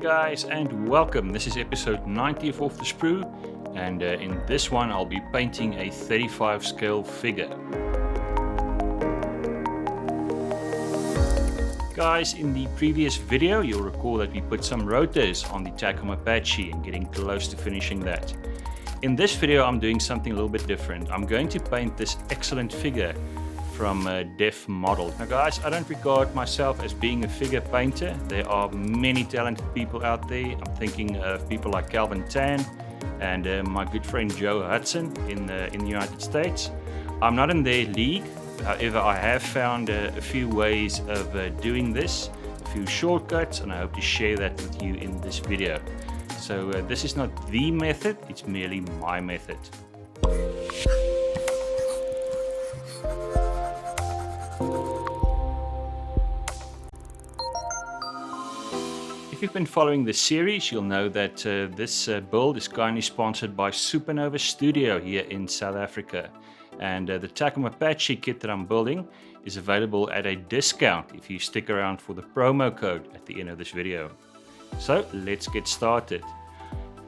guys, and welcome. This is episode 90th of the Sprue, and in this one I'll be painting a 35 scale figure. Guys, in the previous video you'll recall that we put some rotors on the Tacom Apache and getting close to finishing that. In this video I'm doing something a little bit different. I'm going to paint this excellent figure from Def Model. Now guys, I don't regard myself as being a figure painter. There are many talented people out there. I'm thinking of people like Calvin Tan and my good friend Joe Hudson in the United States. I'm not in their league. However, I have found a few ways of doing this, a few shortcuts, and I hope to share that with you in this video. So this is not the method, it's merely my method. If you've been following the series, you'll know that this build is kindly sponsored by Supernova Studio here in South Africa. And the Tacom Apache kit that I'm building is available at a discount if you stick around for the promo code at the end of this video. So let's get started.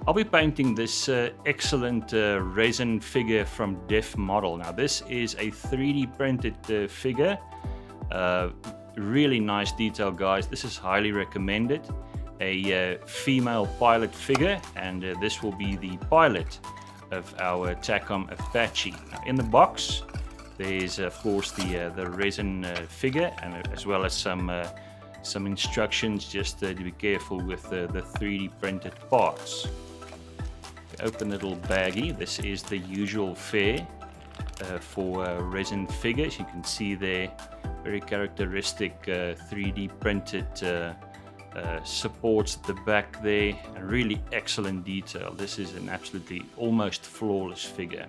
I'll be painting this excellent resin figure from Def Model. Now this is a 3D printed figure. Really nice detail, guys. This is highly recommended. A female pilot figure, and this will be the pilot of our Tacom Apache. Now, in the box there's of course the resin figure, and as well as some instructions just to be careful with the 3D printed parts. Open the little baggie. This is the usual fare for resin figures. You can see there very characteristic 3D printed supports at the back there, and really excellent detail. This is an absolutely almost flawless figure.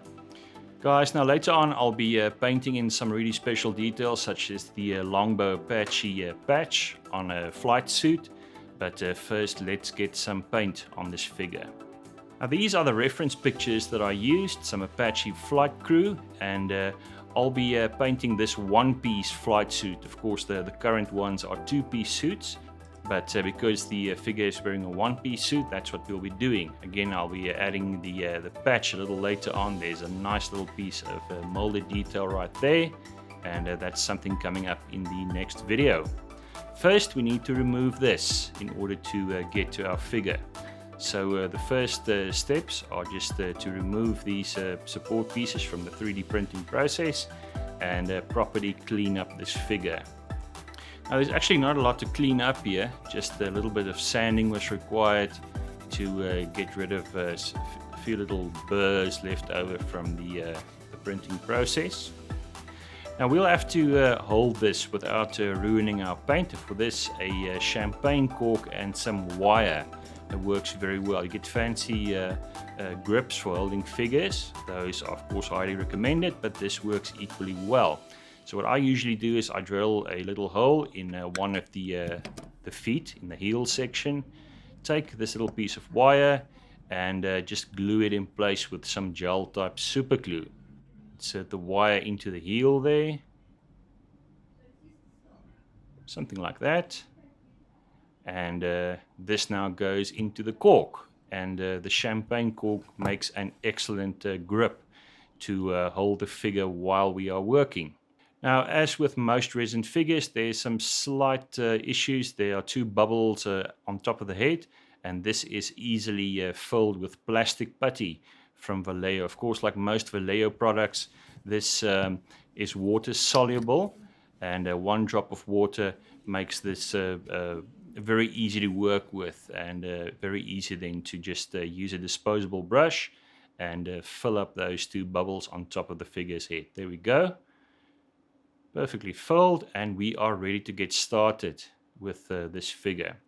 Guys, now later on I'll be painting in some really special details, such as the Longbow Apache patch on a flight suit, but first let's get some paint on this figure. Now these are the reference pictures that I used, some Apache flight crew, and I'll be painting this one-piece flight suit. Of course the current ones are two-piece suits, but because the figure is wearing a one-piece suit, that's what we'll be doing. Again, I'll be adding the patch a little later on. There's a nice little piece of molded detail right there, and that's something coming up in the next video. First we need to remove this in order to get to our figure. So the first steps are just to remove these support pieces from the 3D printing process and properly clean up this figure. Now there's actually not a lot to clean up here, just a little bit of sanding was required to get rid of a few little burrs left over from the printing process. Now we'll have to hold this without ruining our paint. For this, a champagne cork and some wire works very well. You get fancy grips for holding figures. Those are of course highly recommended, but this works equally well. So what I usually do is I drill a little hole in one of the feet, in the heel section, take this little piece of wire and just glue it in place with some gel type super glue. Insert the wire into the heel there, something like that. And this now goes into the cork, and the champagne cork makes an excellent grip to hold the figure while we are working. Now, as with most resin figures, there's some slight issues. There are two bubbles on top of the head, and this is easily filled with plastic putty from Vallejo. Of course, like most Vallejo products, this is water soluble, and 1 drop of water makes this very easy to work with, and very easy then to just use a disposable brush and fill up those two bubbles on top of the figure's head. There we go. Perfectly filled, and we are ready to get started with this figure.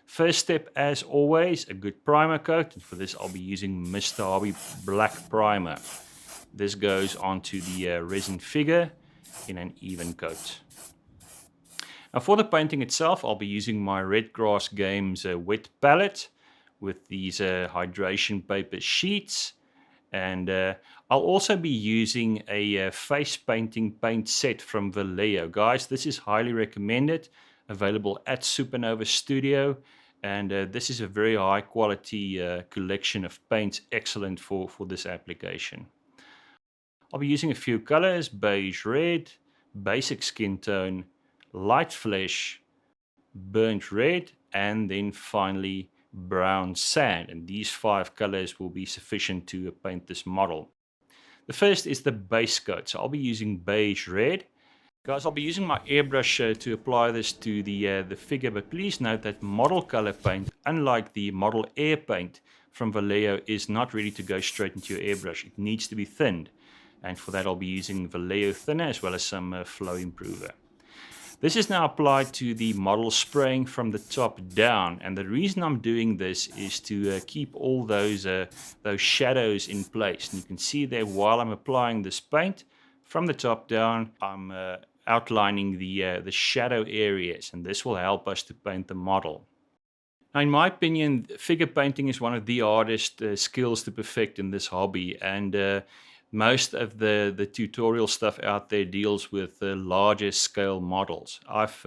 First step, as always, a good primer coat, and for this I'll be using Mr. Hobby Black Primer. This goes onto the resin figure in an even coat. Now for the painting itself, I'll be using my Red Grass Games wet palette with these hydration paper sheets, and I'll also be using a face painting paint set from Vallejo. Guys, this is highly recommended, available at Supernova Studio, And this is a very high quality collection of paints, excellent for this application. I'll be using a few colors: beige red, basic skin tone, light flesh, burnt red, and then finally brown sand. And these 5 colors will be sufficient to paint this model. The first is the base coat. So I'll be using beige red. Guys, I'll be using my airbrush to apply this to the figure, but please note that model color paint, unlike the model air paint from Vallejo, is not ready to go straight into your airbrush. It needs to be thinned, and for that I'll be using Vallejo thinner as well as some flow improver. This is now applied to the model spraying from the top down, and the reason I'm doing this is to keep all those shadows in place. And you can see there, while I'm applying this paint from the top down, I'm outlining the shadow areas, and this will help us to paint the model. Now, in my opinion, figure painting is one of the hardest skills to perfect in this hobby, and most of the tutorial stuff out there deals with larger scale models. I've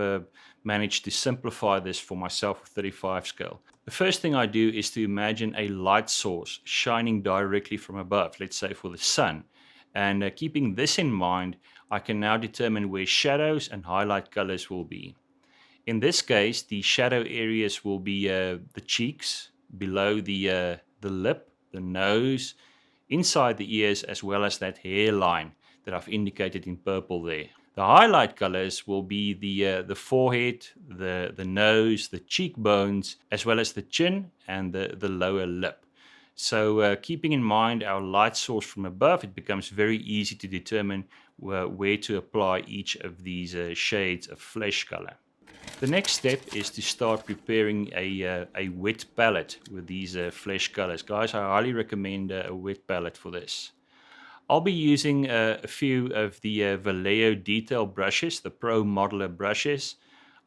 managed to simplify this for myself with 35 scale. The first thing I do is to imagine a light source shining directly from above, let's say for the sun. And keeping this in mind, I can now determine where shadows and highlight colors will be. In this case, the shadow areas will be the cheeks, below the lip, the nose, inside the ears, as well as that hairline that I've indicated in purple there. The highlight colors will be the forehead, the nose, the cheekbones, as well as the chin and the lower lip. So keeping in mind our light source from above, it becomes very easy to determine where to apply each of these shades of flesh color. The next step is to start preparing a wet palette with these flesh colors. Guys, I highly recommend a wet palette for this. I'll be using a few of the Vallejo detail brushes, the Pro Modeler brushes.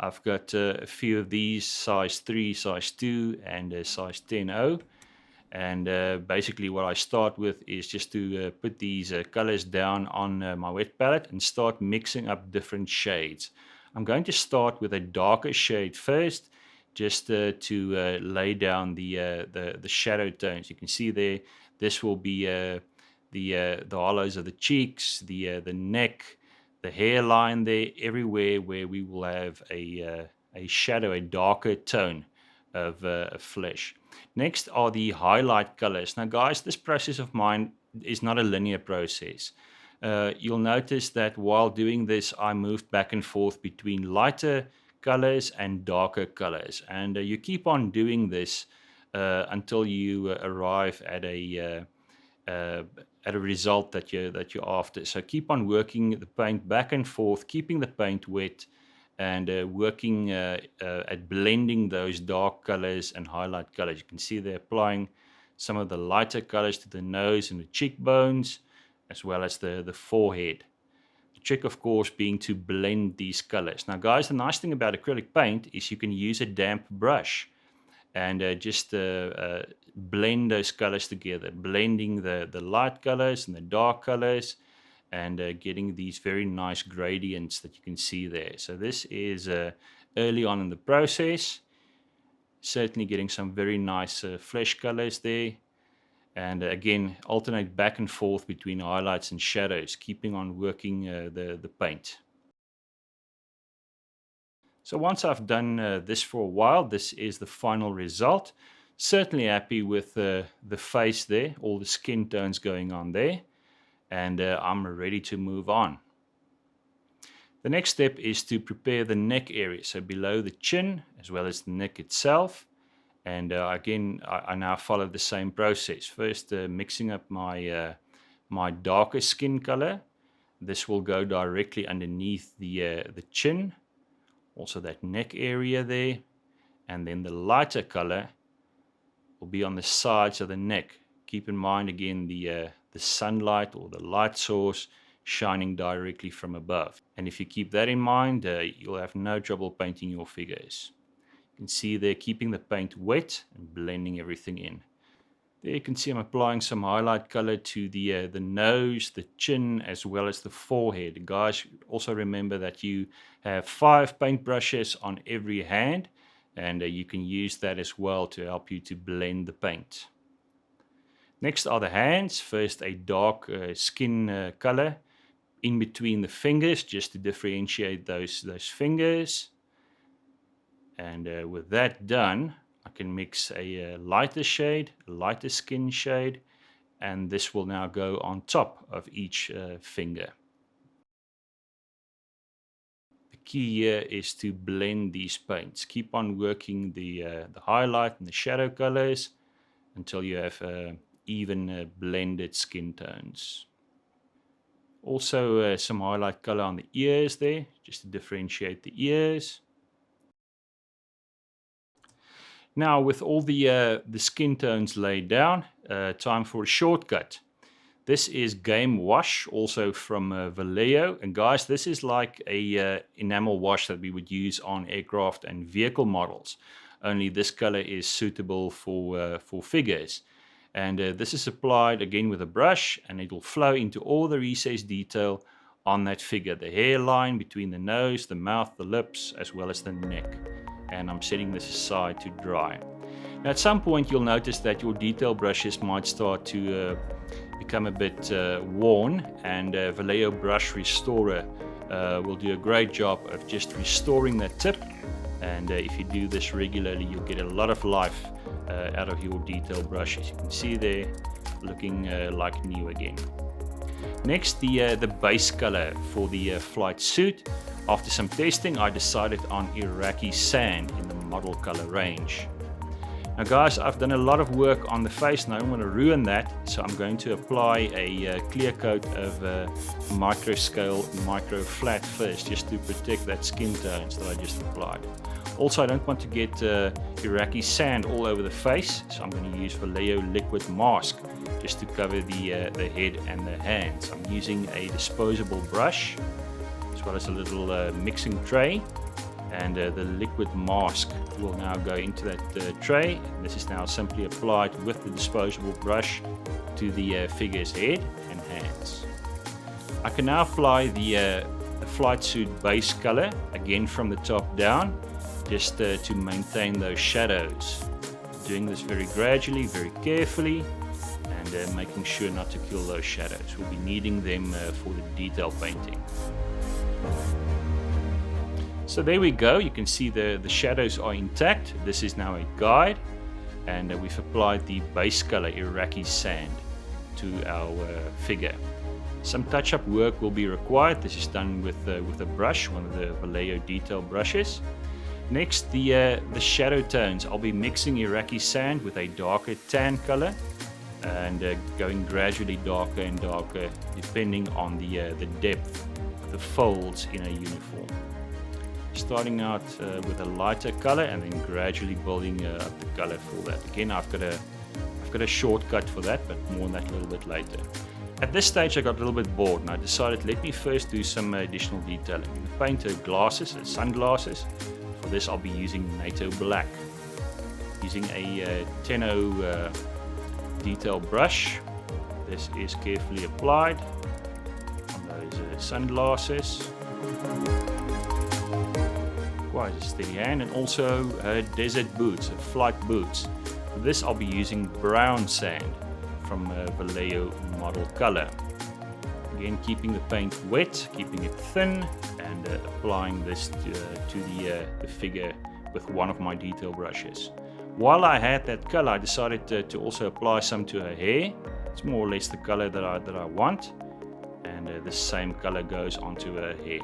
I've got a few of these, size 3, size 2, and size 10.0. And basically what I start with is just to put these colors down on my wet palette and start mixing up different shades. I'm going to start with a darker shade first, just to lay down the shadow tones. You can see there, this will be the hollows of the cheeks, the neck, the hairline there, everywhere where we will have a shadow, a darker tone of flesh. Next are the highlight colors. Now guys, this process of mine is not a linear process. You'll notice that while doing this, I moved back and forth between lighter colors and darker colors. And you keep on doing this until you arrive at a result that you're after. So keep on working the paint back and forth, keeping the paint wet, and working at blending those dark colors and highlight colors. You can see they're applying some of the lighter colors to the nose and the cheekbones, as well as the forehead. The trick, of course, being to blend these colors. Now, guys, the nice thing about acrylic paint is you can use a damp brush and just blend those colors together, blending the light colors and the dark colors, and getting these very nice gradients that you can see there. So this is early on in the process, certainly getting some very nice flesh colors there. And again, alternate back and forth between highlights and shadows, keeping on working the paint. So once I've done this for a while, this is the final result. Certainly happy with the face there, all the skin tones going on there. And I'm ready to move on. The next step is to prepare the neck area, so below the chin as well as the neck itself. And again, I now follow the same process. First, mixing up my my darker skin color. This will go directly underneath the chin, also that neck area there. And then the lighter color will be on the sides of the neck. Keep in mind again the sunlight or the light source shining directly from above. And if you keep that in mind, you'll have no trouble painting your figures. You can see there, keeping the paint wet and blending everything in. There you can see I'm applying some highlight color to the nose, the chin, as well as the forehead. Guys, also remember that you have 5 paint brushes on every hand, and you can use that as well to help you to blend the paint. Next are the hands. First a dark skin color in between the fingers, just to differentiate those fingers. And with that done, I can mix a lighter shade, a lighter skin shade, and this will now go on top of each finger. The key here is to blend these paints. Keep on working the highlight and the shadow colors until you have even blended skin tones. Also some highlight color on the ears there, just to differentiate the ears. Now with all the skin tones laid down, time for a shortcut. This is Game Wash, also from Vallejo. And guys, this is like a enamel wash that we would use on aircraft and vehicle models. Only this color is suitable for figures. And this is applied again with a brush, and it will flow into all the recessed detail on that figure. The hairline between the nose, the mouth, the lips, as well as the neck. And I'm setting this aside to dry. Now at some point you'll notice that your detail brushes might start to become a bit worn, and Vallejo Brush Restorer will do a great job of just restoring that tip. And if you do this regularly, you'll get a lot of life out of your detail brush, as you can see there, looking like new again. Next, the base color for the flight suit. After some testing, I decided on Iraqi sand in the model color range. Now guys, I've done a lot of work on the face and I don't want to ruin that, so I'm going to apply a clear coat of micro scale, micro flat first, just to protect that skin tones that I just applied. Also, I don't want to get Iraqi sand all over the face, so I'm going to use Vallejo liquid mask just to cover the head and the hands. I'm using a disposable brush as well as a little mixing tray, and the liquid mask will now go into that tray. And this is now simply applied with the disposable brush to the figure's head and hands. I can now apply the flight suit base color again from the top down, just to maintain those shadows. Doing this very gradually, very carefully, and making sure not to kill those shadows. We'll be needing them for the detail painting. So there we go, you can see the shadows are intact. This is now a guide, and we've applied the base color Iraqi sand to our figure. Some touch-up work will be required. This is done with a brush, one of the Vallejo detail brushes. Next, the shadow tones. I'll be mixing Iraqi sand with a darker tan color and going gradually darker and darker depending on the depth of the folds in a uniform. Starting out with a lighter color and then gradually building up the color for that. Again, I've got a shortcut for that, but more on that a little bit later. At this stage I got a little bit bored and I decided let me first do some additional detailing. The painter glasses, sunglasses. For this I'll be using NATO black. Using a 10-0 detail brush. This is carefully applied on those sunglasses. Quite a steady hand, and also desert boots, flight boots. For this I'll be using brown sand from Vallejo model color. Again, keeping the paint wet, keeping it thin, and applying this to the figure with one of my detail brushes. While I had that color, I decided to also apply some to her hair. It's more or less the color that I want, and the same color goes onto her hair.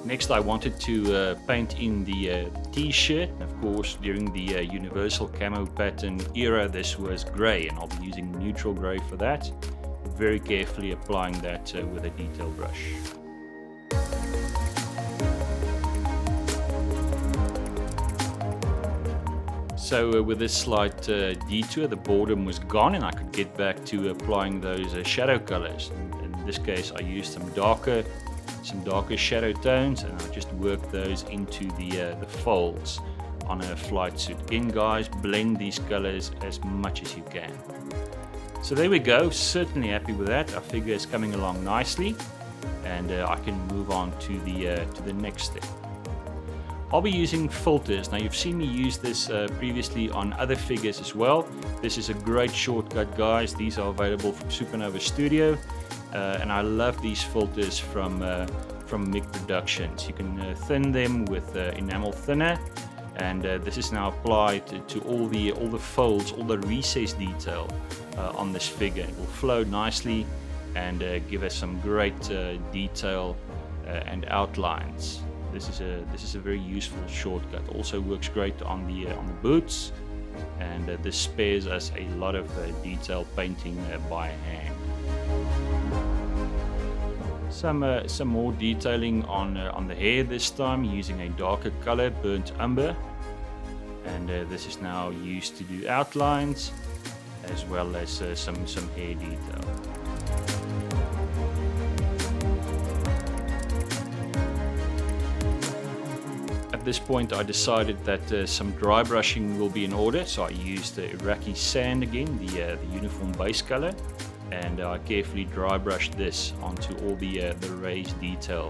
Next, I wanted to paint in the t-shirt. Of course, during the universal camo pattern era, this was gray, and I'll be using neutral gray for that. Very carefully applying that with a detail brush. So with this slight detour, the boredom was gone and I could get back to applying those shadow colors. In this case, I used some darker shadow tones, and I just worked those into the folds on a flight suit. Again, guys, blend these colors as much as you can. So there we go, certainly happy with that. Our figure is coming along nicely, and I can move on to the next step. I'll be using filters. Now you've seen me use this previously on other figures as well. This is a great shortcut, guys. These are available from Supernova Studio, and I love these filters from MIG Productions. You can thin them with enamel thinner, and this is now applied to all the folds, all the recess detail on this figure. It will flow nicely and give us some great detail and outlines. This is a very useful shortcut. Also works great on the boots, and this spares us a lot of detail painting by hand. Some more detailing on the hair this time, using a darker color, burnt umber, and this is now used to do outlines as well as some hair detail. At this point I decided that some dry brushing will be in order, so I used Iraqi sand again, the uniform base color, and I carefully dry brushed this onto all the raised detail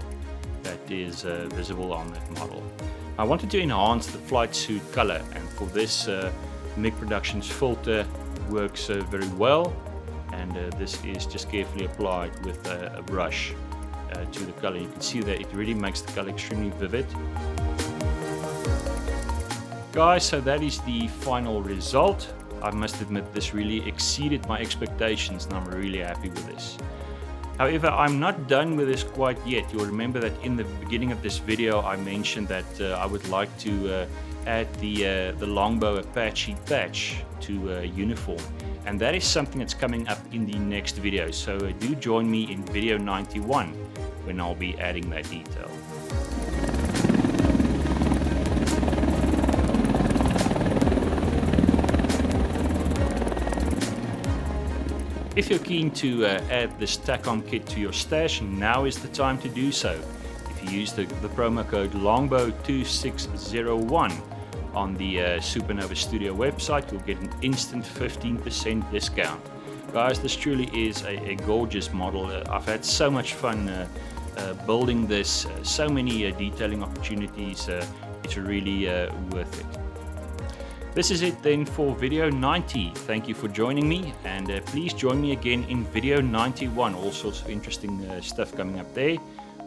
that is visible on that model. I wanted to enhance the flight suit color, and for this MIG Productions filter works very well, and this is just carefully applied with a brush to the color. You can see that it really makes the color extremely vivid. Guys, so that is the final result. I must admit this really exceeded my expectations, and I'm really happy with this. However, I'm not done with this quite yet. You'll remember that in the beginning of this video I mentioned that I would like to add the Longbow Apache patch to uniform, and that is something that's coming up in the next video, so do join me in video 91 when I'll be adding that detail. If you're keen to add this TACOM kit to your stash, now is the time to do so. If you use the promo code LONGBOW2601 on the Supernova Studio website, you'll get an instant 15% discount. Guys, this truly is a gorgeous model. I've had so much fun building this, so many detailing opportunities. It's really worth it. This is it then for video 90. Thank you for joining me, and please join me again in video 91. All sorts of interesting stuff coming up there.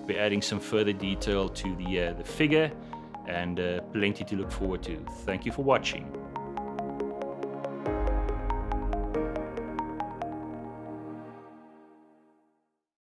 We're adding some further detail to the figure, and plenty to look forward to. Thank you for watching.